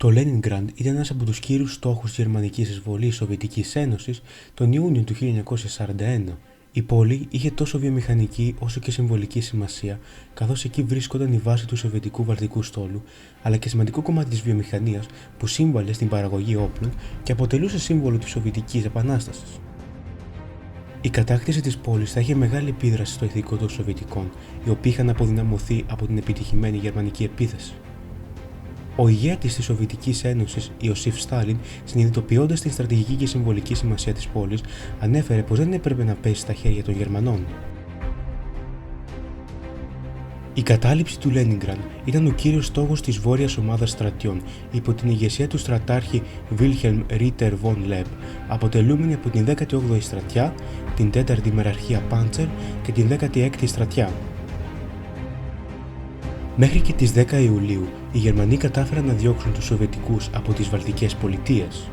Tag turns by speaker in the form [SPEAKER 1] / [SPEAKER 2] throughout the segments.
[SPEAKER 1] Το Λένινγκραντ ήταν ένας από τους κύριους στόχους της γερμανικής εισβολής Σοβιετικής Ένωσης τον Ιούνιο του 1941. Η πόλη είχε τόσο βιομηχανική όσο και συμβολική σημασία, καθώς εκεί βρίσκονταν η βάση του Σοβιετικού Βαλτικού στόλου, αλλά και σημαντικό κομμάτι της βιομηχανίας που σύμβαλε στην παραγωγή όπλων και αποτελούσε σύμβολο της Σοβιετικής Επανάστασης. Η κατάκτηση της πόλης θα είχε μεγάλη επίδραση στο ηθικό των Σοβιετικών, οι οποίοι είχαν αποδυναμωθεί από την επιτυχημένη γερμανική επίθεση. Ο ηγέτης της Σοβιετικής Ένωσης, Ιωσήφ Στάλιν, συνειδητοποιώντας την στρατηγική και συμβολική σημασία της πόλης, ανέφερε πως δεν έπρεπε να πέσει στα χέρια των Γερμανών. Η κατάληψη του Λένινγκραντ ήταν ο κύριος στόχος της Βόρειας Ομάδας Στρατιών υπό την ηγεσία του στρατάρχη Βίλχελμ Ρίτερ Βον Λεπ, αποτελούμενη από την 18η Στρατιά, την 4η Μεραρχία Πάντσερ και την 16η Στρατιά. Μέχρι και τις 10 Ιουλίου, οι Γερμανοί κατάφεραν να διώξουν τους Σοβιετικούς από τις Βαλτικές πολιτείες.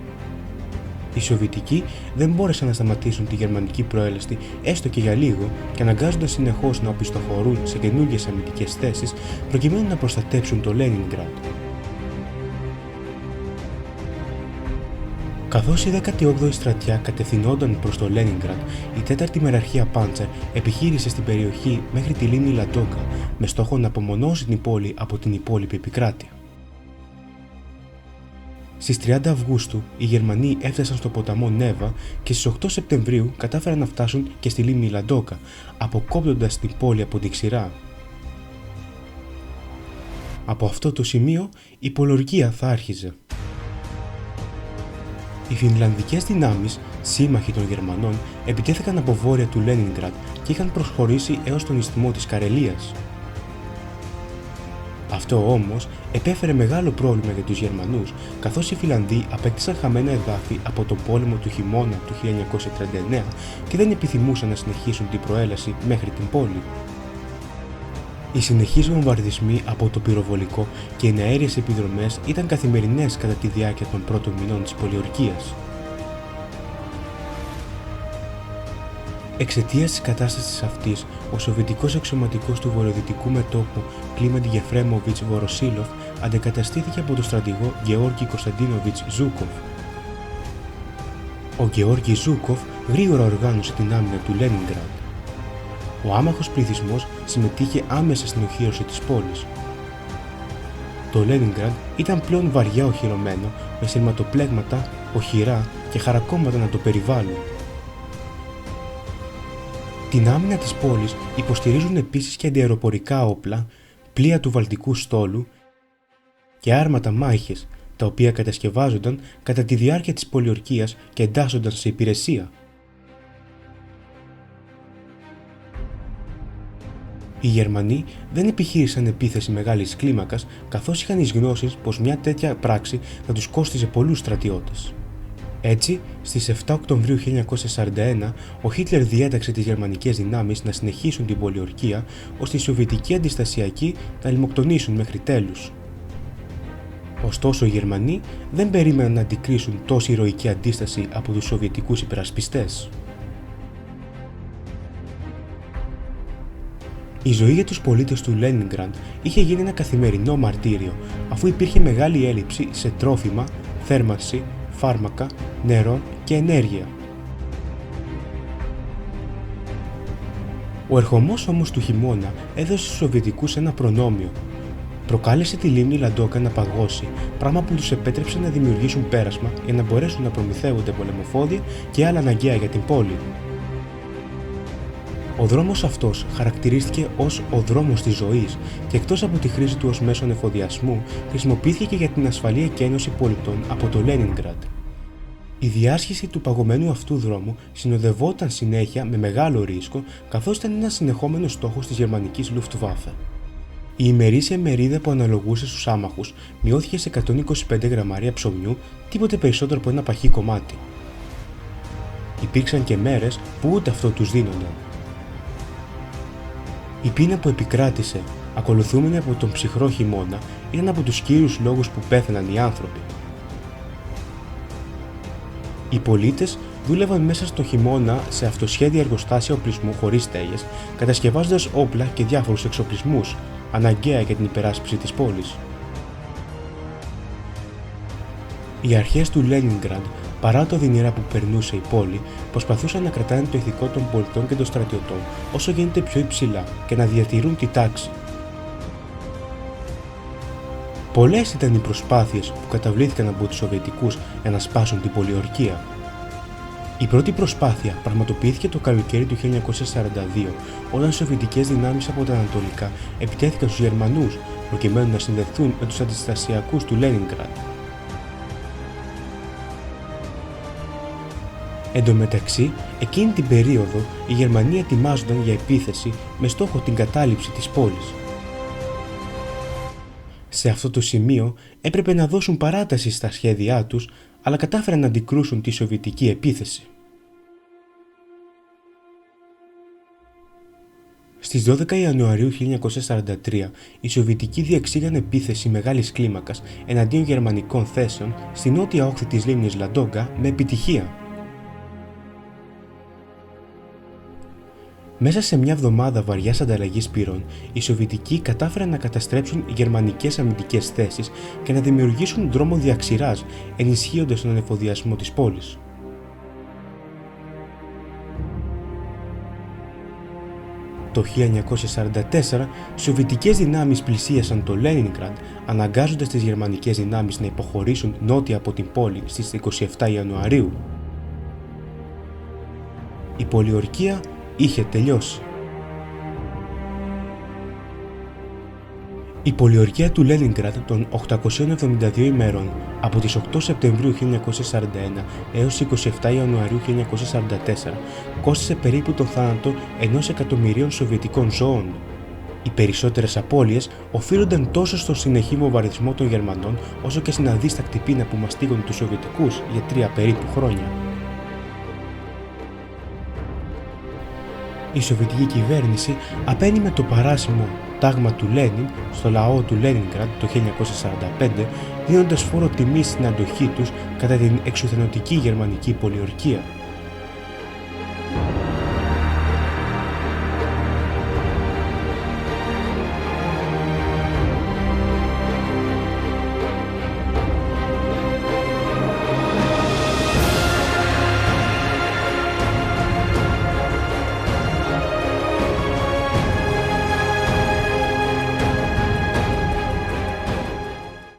[SPEAKER 1] Οι Σοβιετικοί δεν μπόρεσαν να σταματήσουν τη γερμανική προέλαστη έστω και για λίγο και αναγκάζονταν συνεχώς να οπισθοχωρούν σε καινούργιες αμυντικές θέσεις προκειμένου να προστατέψουν το Λένινγκραντ. Καθώς η 18η Στρατιά κατευθυνόταν προς το Λένινγκραντ, η 4η Μεραρχία Πάντσερ επιχείρησε στην περιοχή μέχρι τη λίμνη Λαντόγκα με στόχο να απομονώσει την πόλη από την υπόλοιπη επικράτεια. Στις 30 Αυγούστου οι Γερμανοί έφτασαν στο ποταμό Νέβα και στις 8 Σεπτεμβρίου κατάφεραν να φτάσουν και στη λίμνη Λαντόγκα, αποκόπτοντας την πόλη από την ξηρά. Από αυτό το σημείο η πολιορκία θα άρχιζε. Οι φινλανδικές δυνάμεις, σύμμαχοι των Γερμανών, επιτέθηκαν από βόρεια του Λένινγκραντ και είχαν προσχωρήσει έως τον ισθμό της Καρελίας. Αυτό όμως επέφερε μεγάλο πρόβλημα για τους Γερμανούς, καθώς οι Φιλανδοί απέκτησαν χαμένα εδάφη από τον πόλεμο του χειμώνα του 1939 και δεν επιθυμούσαν να συνεχίσουν την προέλαση μέχρι την πόλη. Οι συνεχείς βομβαρδισμοί από το πυροβολικό και οι εναέριες επιδρομές ήταν καθημερινές κατά τη διάρκεια των πρώτων μηνών της πολιορκίας. Εξαιτίας της κατάστασης αυτής, ο σοβιετικός αξιωματικός του βορειοδυτικού μετώπου Κλίμεντ Γεφρέμοβιτς Βοροσίλοφ αντεκαταστήθηκε από τον στρατηγό Γεώργι Κωνσταντίνοβιτς Ζούκοφ. Ο Γεώργι Ζούκοφ γρήγορα οργάνωσε την άμυνα του Λένινγκραντ. Ο άμαχος πληθυσμός συμμετείχε άμεσα στην οχύρωση της πόλης. Το Λένινγκραντ ήταν πλέον βαριά οχυρωμένο, με σειρματοπλέγματα, οχυρά και χαρακόμματα να το περιβάλλουν. Την άμυνα της πόλης υποστηρίζουν επίσης και αντιαεροπορικά όπλα, πλοία του Βαλτικού στόλου και άρματα μάχης, τα οποία κατασκευάζονταν κατά τη διάρκεια της πολιορκίας και εντάσσονταν σε υπηρεσία. Οι Γερμανοί δεν επιχείρησαν επίθεση μεγάλης κλίμακας, καθώς είχαν εις γνώσεις πως μια τέτοια πράξη θα τους κόστιζε πολλούς στρατιώτες. Έτσι, στις 7 Οκτωβρίου 1941, ο Χίτλερ διέταξε τις γερμανικές δυνάμεις να συνεχίσουν την πολιορκία, ώστε οι Σοβιετικοί αντιστασιακοί να λιμοκτονήσουν μέχρι τέλους. Ωστόσο, οι Γερμανοί δεν περίμεναν να αντικρίσουν τόση ηρωική αντίσταση από τους Σοβιετικούς υπερασπιστές. Η ζωή για τους πολίτες του Λένινγκραντ είχε γίνει ένα καθημερινό μαρτύριο, αφού υπήρχε μεγάλη έλλειψη σε τρόφιμα, θέρμανση, φάρμακα, νερό και ενέργεια. Ο ερχομός όμως του χειμώνα έδωσε στους Σοβιετικούς ένα προνόμιο. Προκάλεσε τη λίμνη Λαντόγκα να παγώσει, πράγμα που τους επέτρεψε να δημιουργήσουν πέρασμα για να μπορέσουν να προμηθεύονται πολεμοφόδια και άλλα αναγκαία για την πόλη. Ο δρόμος αυτός χαρακτηρίστηκε ως ο δρόμος της ζωής και εκτός από τη χρήση του ως μέσον εφοδιασμού, χρησιμοποιήθηκε και για την ασφαλή εκένωση πολιτών από το Λένινγκραντ. Η διάσχιση του παγωμένου αυτού δρόμου συνοδευόταν συνέχεια με μεγάλο ρίσκο, καθώς ήταν ένας συνεχόμενος στόχος της γερμανικής Luftwaffe. Η ημερήσια μερίδα που αναλογούσε στους άμαχους μειώθηκε σε 125 γραμμάρια ψωμιού, τίποτε περισσότερο από ένα παχύ κομμάτι. Υπήρξαν και μέρες που ούτε αυτό τους δίνονταν. Η πείνα που επικράτησε, ακολουθούμενη από τον ψυχρό χειμώνα, ήταν από τους κύριους λόγους που πέθαναν οι άνθρωποι. Οι πολίτες δούλευαν μέσα στο χειμώνα σε αυτοσχέδια εργοστάσια οπλισμού χωρίς στέγες, κατασκευάζοντας όπλα και διάφορους εξοπλισμούς, αναγκαία για την υπεράσπιση της πόλης. Οι αρχές του Λένινγκραντ, παρά το οδυνηρά που περνούσε η πόλη, προσπαθούσαν να κρατάνε το ηθικό των πολιτών και των στρατιωτών όσο γίνεται πιο υψηλά και να διατηρούν τη τάξη. Πολλές ήταν οι προσπάθειες που καταβλήθηκαν από τους Σοβιετικούς για να σπάσουν την πολιορκία. Η πρώτη προσπάθεια πραγματοποιήθηκε το καλοκαίρι του 1942, όταν οι Σοβιετικές δυνάμεις από τα Ανατολικά επιτέθηκαν στους Γερμανούς, προκειμένου να συνδεθούν με τους αντιστασιακούς του Λένινγκραντ. Εν τω μεταξύ, εκείνη την περίοδο οι Γερμανοί ετοιμάζονταν για επίθεση με στόχο την κατάληψη της πόλης. Σε αυτό το σημείο έπρεπε να δώσουν παράταση στα σχέδιά τους, αλλά κατάφεραν να αντικρούσουν τη Σοβιετική επίθεση. Στις 12 Ιανουαρίου 1943, οι Σοβιετικοί διεξήγαν επίθεση μεγάλης κλίμακας εναντίον γερμανικών θέσεων στη νότια όχθη της λίμνης Λαντόγκα με επιτυχία. Μέσα σε μια εβδομάδα βαριάς ανταλλαγής πυρών, οι Σοβιετικοί κατάφεραν να καταστρέψουν οι γερμανικές αμυντικές θέσεις και να δημιουργήσουν δρόμο διαξειράς, ενισχύοντας τον ανεφοδιασμό της πόλης. Το 1944, οι Σοβιετικές δυνάμεις πλησίασαν το Λένινγκραντ, αναγκάζοντας τις γερμανικές δυνάμεις να υποχωρήσουν νότια από την πόλη στις 27 Ιανουαρίου. Η πολιορκία είχε τελειώσει. Η πολιορκία του Λένινγκραντ των 872 ημερών από τις 8 Σεπτεμβρίου 1941 έως 27 Ιανουαρίου 1944 κόστισε περίπου τον θάνατο 1.000.000 Σοβιετικών ζώων. Οι περισσότερες απώλειες οφείλονταν τόσο στον συνεχή βομβαρδισμό των Γερμανών όσο και στην αδίστακτη πείνα που μαστίγωνε τους Σοβιετικούς για 3 περίπου χρόνια. Η Σοβιετική κυβέρνηση απένιμε το παράσιμο τάγμα του Λένιν στο λαό του Λένινγκραντ το 1945, δίνοντας φόρο τιμής στην αντοχή τους κατά την εξουθενωτική γερμανική πολιορκία.